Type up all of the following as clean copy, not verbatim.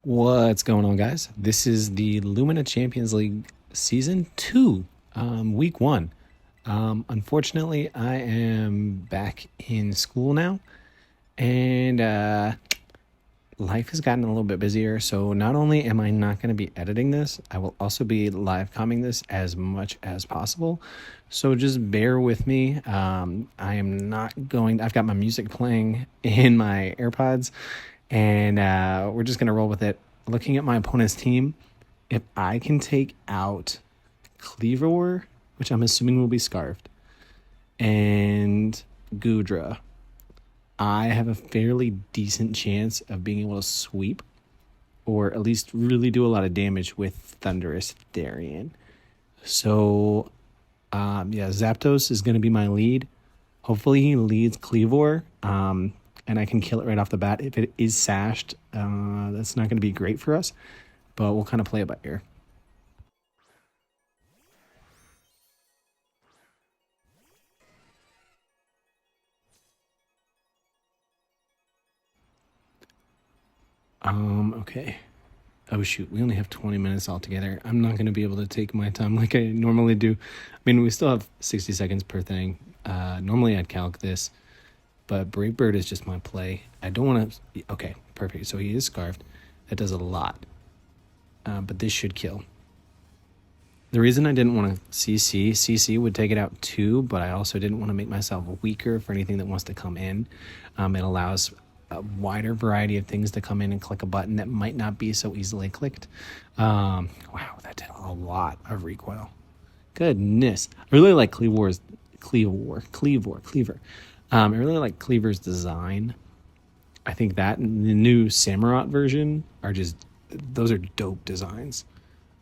What's going on, guys? This is the Lumina Champions League Season 2, Week 1. Unfortunately, I am back in school now, and life has gotten a little bit busier, so not only am I not going to be editing this, I will also be live comming this as much as possible, so just bear with me. I am not going... I've got my music playing in my AirPods, and we're just going to roll with it. Looking at my opponent's team, if I can take out Cleavor, which I'm assuming will be Scarfed, and Gudra, I have a fairly decent chance of being able to sweep, or at least really do a lot of damage with Thundurus Darien. So, Zapdos is going to be my lead. Hopefully he leads Cleavor, and I can kill it right off the bat. If it is sashed, that's not going to be great for us, but we'll kind of play it by ear. Okay. Oh, shoot. We only have 20 minutes altogether. I'm not going to be able to take my time like I normally do. I mean, we still have 60 seconds per thing. Normally I'd calc this, but Brave Bird is just my play. I don't want to... Okay, perfect. So he is Scarfed. That does a lot. But this should kill. The reason I didn't want to CC would take it out too, but I also didn't want to make myself weaker for anything that wants to come in. It allows a wider variety of things to come in and click a button that might not be so easily clicked. Wow, that did a lot of recoil. Goodness. I really like Cleavor. I really like Cleavor's design. I think that and the new Samurott version are just... Those are dope designs.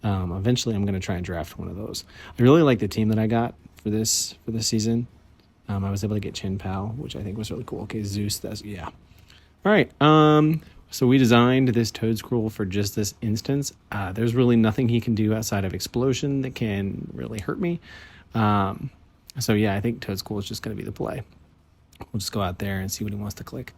Eventually, I'm going to try and draft one of those. I really like the team that I got for this season. I was able to get Chin Pao, which I think was really cool. Okay, Zeus, yeah. All right, so we designed this Toedscruel for just this instance. There's really nothing he can do outside of Explosion that can really hurt me. So yeah, I think Toedscruel is just going to be the play. We'll just go out there and see what he wants to click.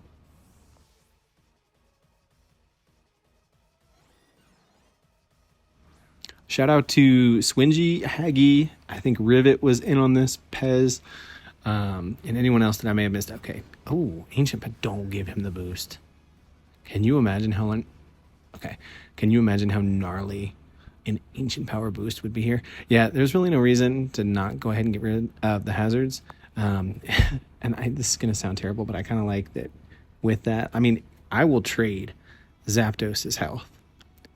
Shout out to Swingy, Haggy. I think Rivet was in on this, Pez, and anyone else that I may have missed. Okay. Oh, Ancient, but don't give him the boost. Can you imagine how... Okay. Can you imagine how gnarly an Ancient Power boost would be here? Yeah, there's really no reason to not go ahead and get rid of the hazards. And this is going to sound terrible, but I kind of like that with that. I mean, I will trade Zapdos' health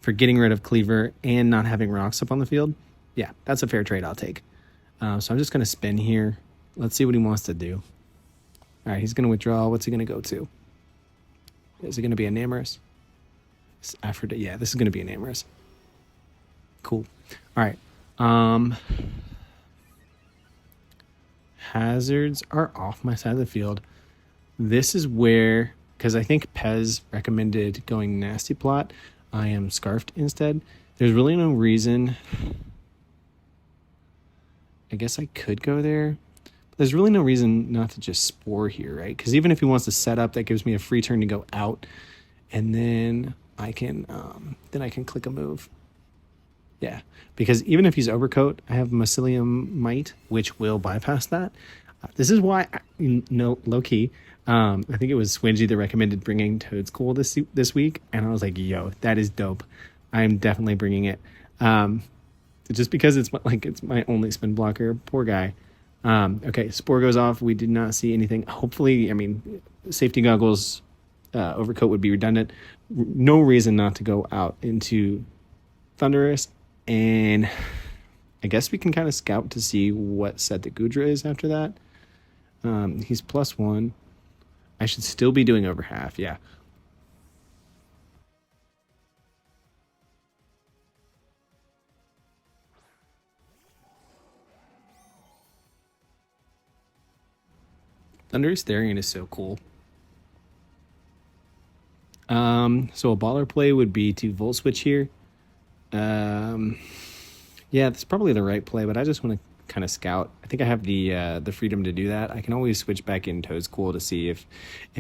for getting rid of Cleavor and not having rocks up on the field. Yeah, that's a fair trade I'll take. So I'm just going to spin here. Let's see what he wants to do. All right, he's going to withdraw. What's he going to go to? Is it going to be a Namorous? Aphrodite. Yeah, this is going to be a Namorous. Cool. All right. Hazards are off my side of the field. This is where, because I think Pez recommended going Nasty Plot, I am Scarfed instead. There's really no reason. I guess I could go there. But there's really no reason not to just Spore here, right? Because even if he wants to set up, that gives me a free turn to go out. And then I can click a move. Yeah, because even if he's Overcoat, I have Mycelium Might, which will bypass that. This is why, low-key, I think it was Swingy that recommended bringing Toedscruel this week, and I was like, yo, that is dope. I'm definitely bringing it. Just because it's my only spin blocker. Poor guy. Okay, Spore goes off. We did not see anything. Hopefully, I mean, safety goggles, Overcoat would be redundant. No reason not to go out into Thundurus. And I guess we can kind of scout to see what set the Gudra is after that. He's +1. I should still be doing over half, yeah. Thundurus Therian is so cool. So a baller play would be to Volt Switch here. Yeah, that's probably the right play, but I just want to kind of scout. I think I have the freedom to do that. I can always switch back in Toedscruel to see if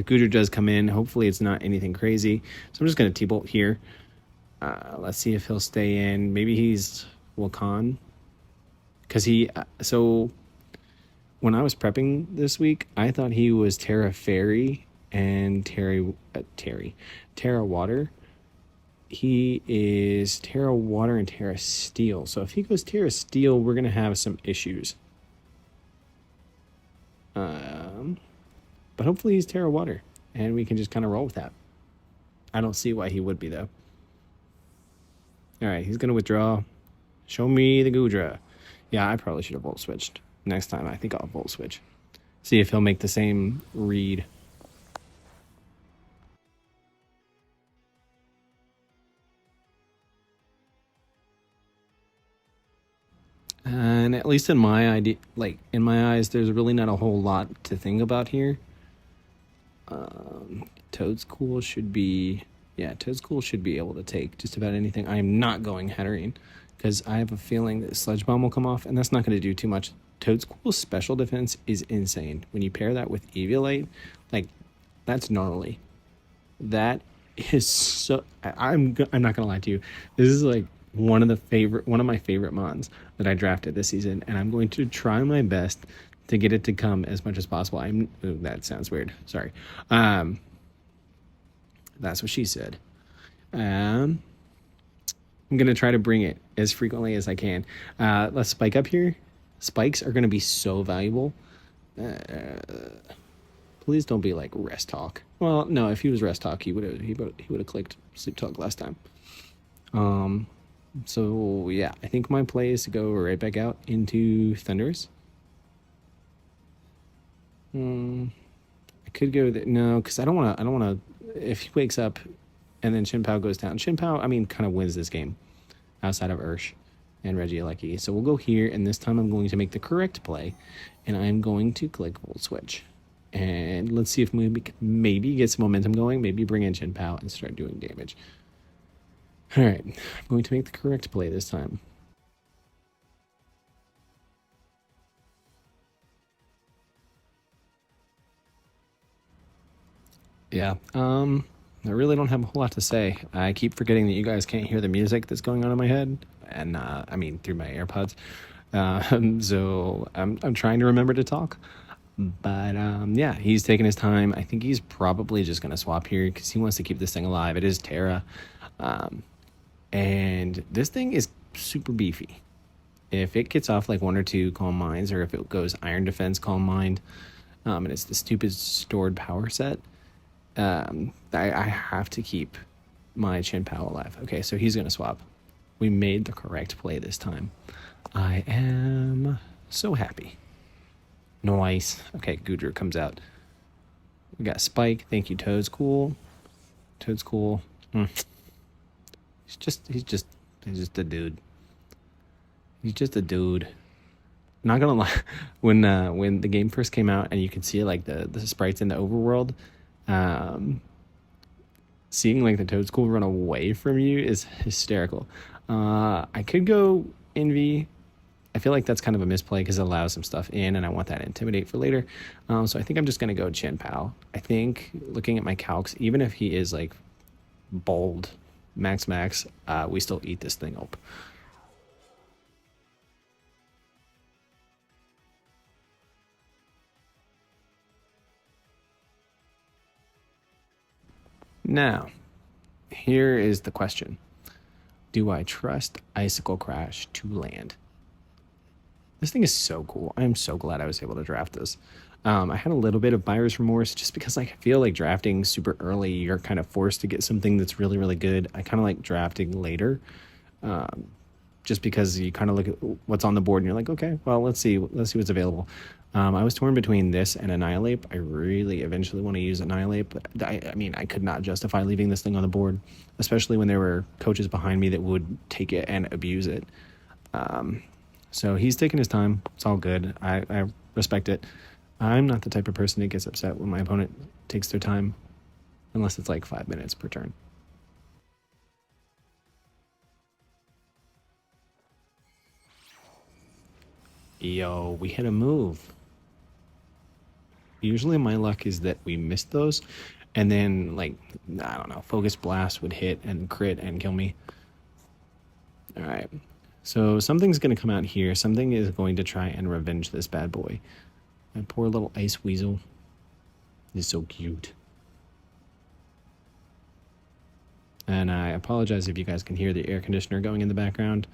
Gudra does come in. Hopefully it's not anything crazy. So I'm just going to T-Bolt here. Let's see if he'll stay in. Maybe he's Wakan. Because he, so when I was prepping this week, I thought he was Terra Fairy and Terra Water. He is Terra Water and Terra Steel. So if he goes Terra Steel, we're going to have some issues. But hopefully he's Terra Water, and we can just kind of roll with that. I don't see why he would be, though. All right, he's going to withdraw. Show me the Gudra. Yeah, I probably should have Volt Switched. Next time, I think I'll Volt Switch. See if he'll make the same read. And at least in my idea, like in my eyes, there's really not a whole lot to think about here. Toadstool should be, yeah, Toadstool should be able to take just about anything. I am not going Hatterene because I have a feeling that Sludge Bomb will come off, and that's not going to do too much. Toadstool's special defense is insane. When you pair that with Eviolite, like, that's gnarly. That is so. I'm not gonna lie to you. This is like one of my favorite mons that I drafted this season, and I'm going to try my best to get it to come as much as possible. That sounds weird. Sorry. That's what she said. I'm gonna try to bring it as frequently as I can. Let's spike up here. Spikes are gonna be so valuable. Please don't be like Rest Talk. Well, no, if he was Rest Talk, he would have clicked Sleep Talk last time. So yeah, I think my play is to go right back out into Thundurus. I could go with no, because I don't want to. If he wakes up, and then Shinpao goes down. Shinpao, I mean, kind of wins this game, outside of Ursh and Regieleki. So we'll go here, and this time I'm going to make the correct play, and I'm going to click Volt Switch. And let's see if we maybe get some momentum going. Maybe bring in Shinpao and start doing damage. All right, I'm going to make the correct play this time. Yeah, I really don't have a whole lot to say. I keep forgetting that you guys can't hear the music that's going on in my head, and I mean through my AirPods. So I'm trying to remember to talk. But yeah, he's taking his time. I think he's probably just going to swap here because he wants to keep this thing alive. It is Terra. And this thing is super beefy. If it gets off like one or two Calm Minds, or if it goes Iron Defense, Calm Mind, and it's the stupid stored power set, I have to keep my Shinpao alive. Okay, so he's going to swap. We made the correct play this time. I am so happy. Nice. Okay, Gudra comes out. We got Spike. Thank you, Toadstool. Toadstool. He's just a dude. He's just a dude. Not gonna lie, when the game first came out and you could see like the sprites in the overworld, seeing like the Toadstool run away from you is hysterical. I could go Envy. I feel like that's kind of a misplay because it allows some stuff in, and I want that Intimidate for later. So I think I'm just going to go Shinpao. I think looking at my calcs, even if he is like bold, max, we still eat this thing up. Now, here is the question. Do I trust Icicle Crash to land? This thing is so cool. I am so glad I was able to draft this. I had a little bit of buyer's remorse just because I feel like drafting super early, you're kind of forced to get something that's really, really good. I kind of like drafting later, just because you kind of look at what's on the board and you're like, okay, well, let's see what's available. I was torn between this and Annihilate. I really eventually want to use Annihilate, but I mean, I could not justify leaving this thing on the board, especially when there were coaches behind me that would take it and abuse it. So he's taking his time. It's all good. I respect it. I'm not the type of person that gets upset when my opponent takes their time, unless it's like 5 minutes per turn. Yo, we hit a move. Usually my luck is that we missed those, And then, like, I don't know, Focus Blast would hit and crit and kill me. All right. So something's going to come out here. Something is going to try and revenge this bad boy. My poor little ice weasel is so cute. And I apologize if you guys can hear the air conditioner going in the background.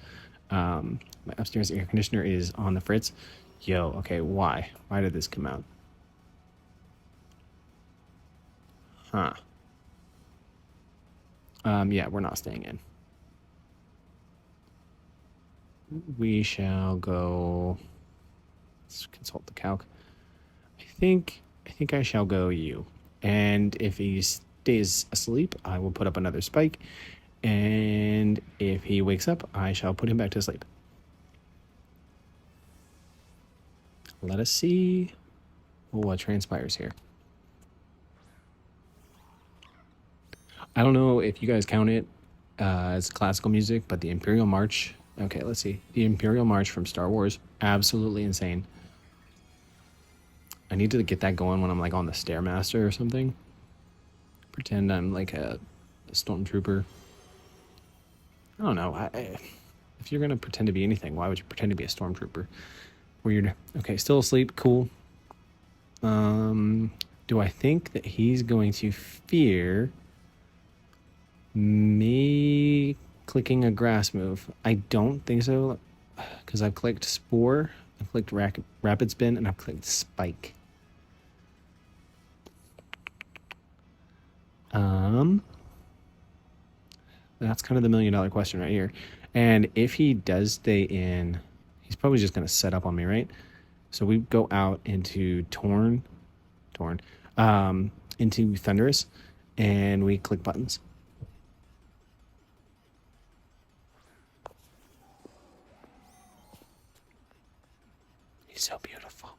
My upstairs air conditioner is on the fritz. Yo, okay, why? Why did this come out? Huh. Yeah, we're not staying in. We shall go. Let's consult the calc. I think I shall go you. And if he stays asleep, I will put up another spike. And if he wakes up, I shall put him back to sleep. Let us see what transpires here. I don't know if you guys count it as classical music, but the Imperial March. Okay, let's see. The Imperial March from Star Wars. Absolutely insane. I need to get that going when I'm like on the Stairmaster or something. Pretend I'm like a stormtrooper. I don't know. If you're going to pretend to be anything, why would you pretend to be a stormtrooper? Weird. Okay, still asleep. Cool. Do I think that he's going to fear me clicking a grass move? I don't think so, because I've clicked Spore, I've clicked Rapid Spin, and I've clicked Spike. That's kind of the $1,000,000 question right here. And if he does stay in, he's probably just going to set up on me, right? So we go out into into Thundurus, and we click buttons. He's so beautiful.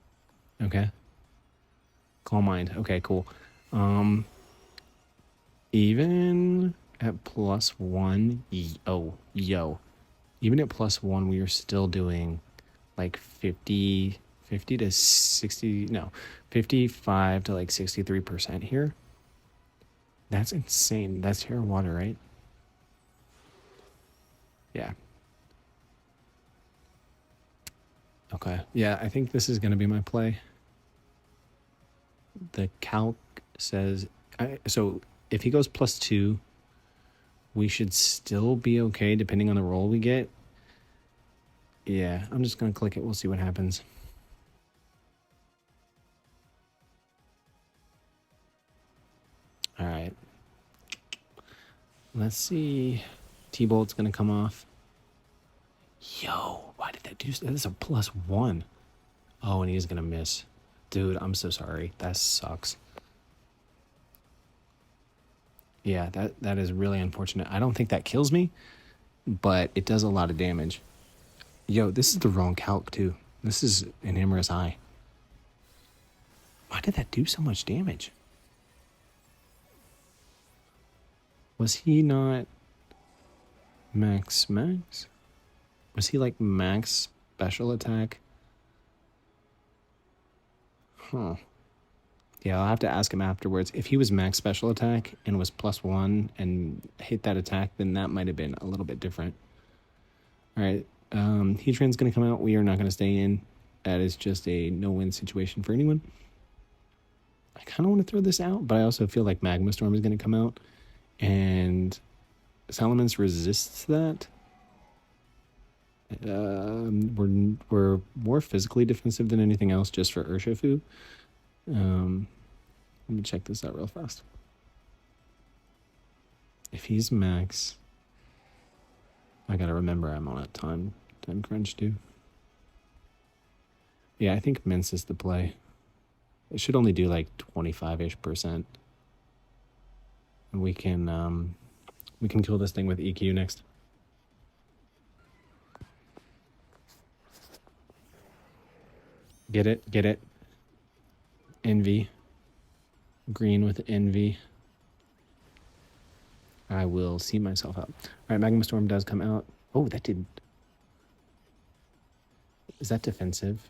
Okay. Calm mind. Okay, cool. Even at +1, yo. Even at +1, we are still doing like 50 to 60, no, 55 to like 63% here. That's insane. That's Terra Water, right? Yeah. Okay. Yeah, I think this is going to be my play. The calc says, so if he goes +2, we should still be okay depending on the roll we get. Yeah, I'm just going to click it. We'll see what happens. All right. Let's see. T-Bolt's going to come off. Yo, why did that do? That is a +1. Oh, and he's going to miss. Dude, I'm so sorry. That sucks. Yeah, that is really unfortunate. I don't think that kills me, but it does a lot of damage. Yo, this is the wrong calc, too. This is an Amorous Eye. Why did that do so much damage? Was he not max? Was he like max special attack? Huh. Yeah, I'll have to ask him afterwards. If he was max special attack and was +1 and hit that attack, then that might have been a little bit different. All right. Heatran's going to come out. We are not going to stay in. That is just a no-win situation for anyone. I kind of want to throw this out, but I also feel like Magma Storm is going to come out. And Salamence resists that. We're more physically defensive than anything else just for Urshifu. Let me check this out real fast. If he's max, I gotta remember I'm on a time crunch too. Yeah, I think Mince is the play. It should only do like 25-ish%. And we can kill this thing with EQ next. Get it. Envy. Green with envy. I will see myself out. All right, Magma Storm does come out. Oh, that did. Is that defensive?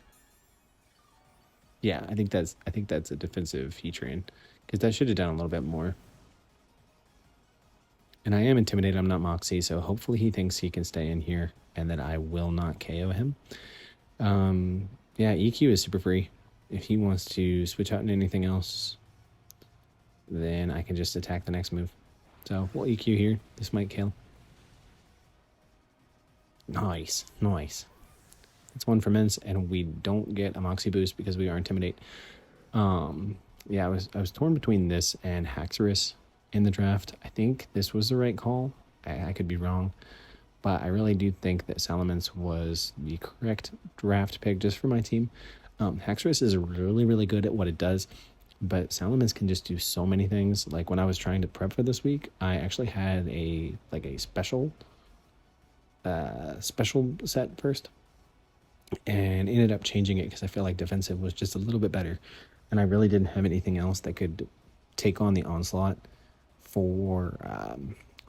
Yeah, I think that's a defensive Heatran. Because that should have done a little bit more. And I am intimidated. I'm not Moxie, so hopefully he thinks he can stay in here and that I will not KO him. Yeah, EQ is super free. If he wants to switch out into anything else, then I can just attack the next move. So we'll EQ here. This might kill. Nice. That's one for Mince, and we don't get a Moxie boost because we are Intimidate. Yeah, I was torn between this and Haxorus in the draft. I think this was the right call. I could be wrong, but I really do think that Salamence was the correct draft pick just for my team. Haxorus is really, really good at what it does, but Salamence can just do so many things. Like when I was trying to prep for this week, I actually had a special set first, and ended up changing it because I feel like defensive was just a little bit better, and I really didn't have anything else that could take on the onslaught for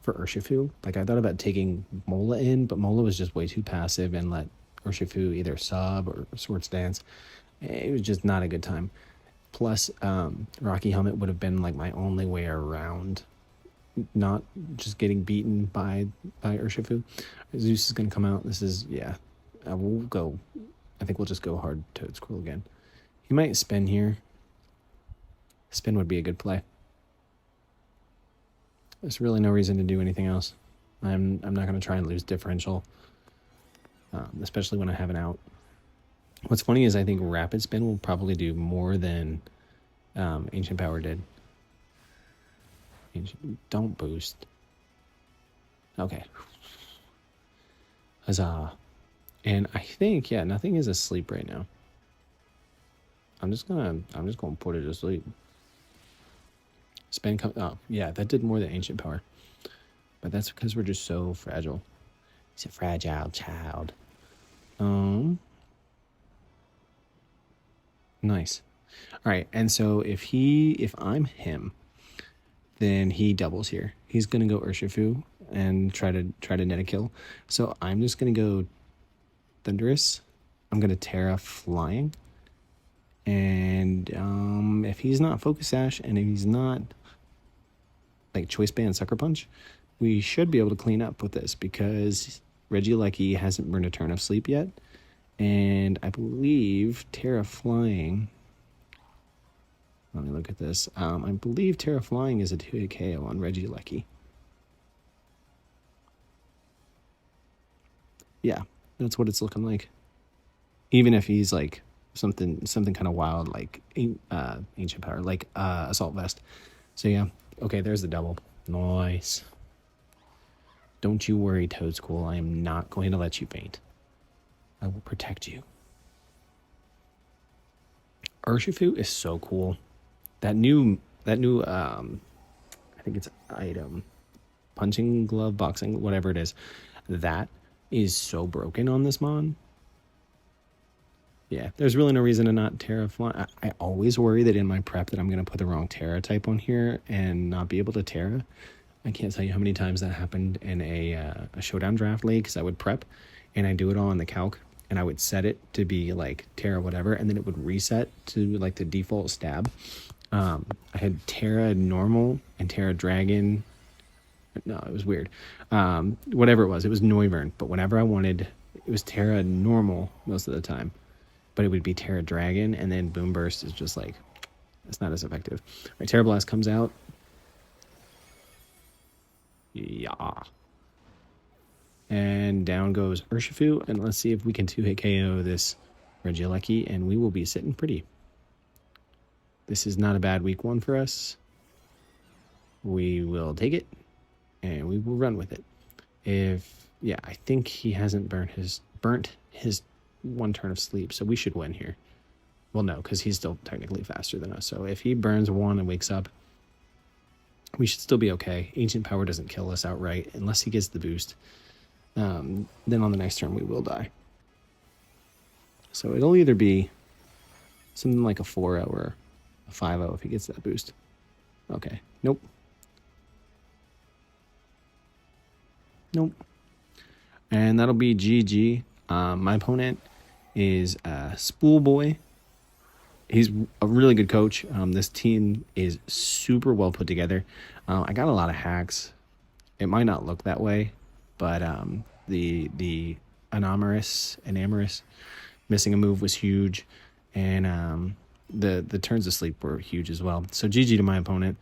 Urshifu. Like I thought about taking Mola in, but Mola was just way too passive and let Urshifu either sub or Swords Dance. It was just not a good time. Plus, Rocky Helmet would have been like my only way around not just getting beaten by Urshifu. Zeus is going to come out. This is, yeah, we'll go. I think we'll just go hard Toad Squirrel again. He might spin here. Spin would be a good play. There's really no reason to do anything else. I'm not going to try and lose differential, especially when I have an out. What's funny is I think Rapid Spin will probably do more than Ancient Power did. Don't boost. Okay. Huzzah. And I think, yeah, nothing is asleep right now. I'm just gonna put it to sleep. Spin come. Oh, yeah, that did more than Ancient Power. But that's because we're just so fragile. He's a fragile child. Nice. All right, and so if I'm him, then he doubles here. He's gonna go Urshifu and try to net a kill. So I'm just gonna go Thundurus. I'm gonna Terra Flying. And if he's not Focus Sash and if he's not like Choice Band Sucker Punch, we should be able to clean up with this because Regieleki hasn't burned a turn of sleep yet. And I believe Terra Flying. Let me look at this. I believe Terra Flying is a 2-hit KO on Regieleki. Yeah, that's what it's looking like. Even if he's like something kind of wild like Ancient Power, like Assault Vest. So yeah, okay, there's the double. Nice. Don't you worry, Toadstool. I am not going to let you faint. I will protect you. Urshifu is so cool. That new I think it's item, punching glove, boxing, whatever it is, that is so broken on this mon. Yeah, there's really no reason to not Terra Fly. I always worry that in my prep that I'm going to put the wrong Terra type on here and not be able to Terra. I can't tell you how many times that happened in a showdown draft league because I would prep and I do it all in the calc and I would set it to be like Terra whatever and then it would reset to like the default stab. I had Terra Normal and Terra Dragon. No, it was weird. Whatever it was Noivern. But whenever I wanted, it was Terra Normal most of the time. But it would be Terra Dragon, and then Boom Burst is just like, it's not as effective. All right, Terra Blast comes out. Yeah. And down goes Urshifu, and let's see if we can 2-hit KO this Regieleki, and we will be sitting pretty. This is not a bad week one for us. We will take it, and we will run with it. I think he hasn't burnt his one turn of sleep, so we should win here. Well, no, because he's still technically faster than us. So if he burns one and wakes up, we should still be okay. Ancient Power doesn't kill us outright unless he gets the boost. Then on the next turn, we will die. So it'll either be something like a 4-0 or a 5-0 if he gets that boost. Okay. Nope. And that'll be GG. My opponent is Spool Boy. he's a really good coach. This team is super well put together. I got a lot of hacks. It might not look that way, but the Anamorous missing a move was huge, and the turns of sleep were huge as well. So GG to my opponent.